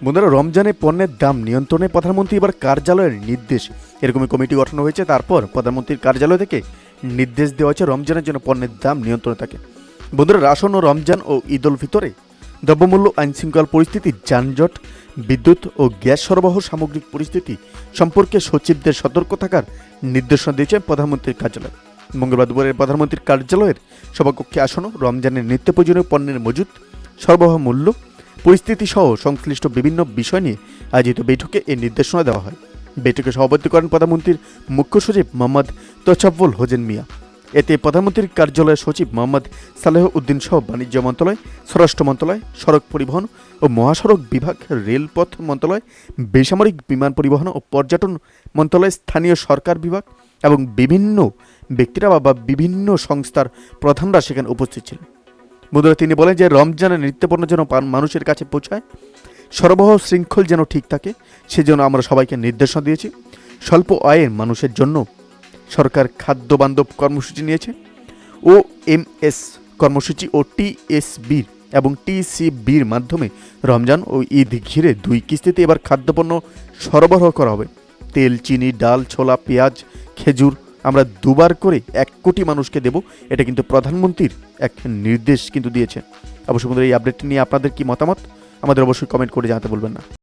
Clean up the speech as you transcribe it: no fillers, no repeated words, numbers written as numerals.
বন্ধুরা, রমজানে পণ্যের দাম নিয়ন্ত্রণে প্রধানমন্ত্রী এবার কার্যালয়ের নির্দেশ। এরকমই কমিটি গঠন হয়েছে। তারপর প্রধানমন্ত্রীর কার্যালয় থেকে নির্দেশ দেওয়া হয়েছে রমজানের জন্য পণ্যের দাম নিয়ন্ত্রণে থাকে। বন্ধুরা, রাশন ও রমজান ও ঈদ উল ফিতরে দ্রব্যমূল্য, আইনশৃঙ্খলা পরিস্থিতি, যানজট, বিদ্যুৎ ও গ্যাস সরবরাহ সামগ্রিক পরিস্থিতি সম্পর্কে সচিবদের সতর্ক থাকার নির্দেশনা দিয়েছে প্রধানমন্ত্রীর কার্যালয়। মঙ্গলবার দুপুরে প্রধানমন্ত্রীর কার্যালয়ের সভাকক্ষে আসন্ন রমজানের নিত্য প্রয়োজনীয় পণ্যের মজুত, সরবরাহ মূল্য পরিস্থিতি সহ সংশ্লিষ্ট বিভিন্ন বিষয় নিয়ে আয়োজিত বৈঠকে এই নির্দেশনা দেওয়া হয়। বৈঠকে সভাপতিত্ব করেন প্রধানমন্ত্রীর মুখ্য সচিব মোহাম্মদ তোছাব্বুল হোসেন মিয়া। এতে প্রধানমন্ত্রীর কার্যালয়ের সচিব মোহাম্মদ সালেহ উদ্দিন সহ বাণিজ্য মন্ত্রণালয়, স্বরাষ্ট্র মন্ত্রণালয়, সড়ক পরিবহন ও মহাসড়ক বিভাগ, রেলপথ মন্ত্রণালয়, বেসামরিক বিমান পরিবহন ও পর্যটন মন্ত্রণালয়, স্থানীয় সরকার বিভাগ এবং বিভিন্ন ব্যক্তিরা বা বিভিন্ন সংস্থার প্রধানরা সেখানে উপস্থিত ছিলেন। বন্ধুরা, তিনি বলেন যে রমজানের নিত্যপণ্য যেন মানুষের কাছে পৌঁছায়, সরবরাহ শৃঙ্খল যেন ঠিক থাকে, সেজন্য আমরা সবাইকে নির্দেশনা দিয়েছি। স্বল্প আয়ের মানুষের জন্য সরকার খাদ্য বান্ধব কর্মসূচি নিয়েছে। OMS কর্মসূচি ও TSB এবং TCBর মাধ্যমে রমজান ও ঈদ ঘিরে 2 কিস্তিতে এবার খাদ্যপণ্য সরবরাহ করা হবে। তেল, চিনি, ডাল, ছোলা, পেঁয়াজ, খেজুর আমরা 2বার করে 1 কোটি মানুষকে দেব। এটা কিন্তু প্রধানমন্ত্রীর এক নির্দেশ কিন্তু দিয়েছে। অবশ্যই বন্ধুরা, এই আপডেটটি নিয়ে আপনাদের কি মতামত আমাদের অবশ্যই কমেন্ট করে জানাতে বলবেন না।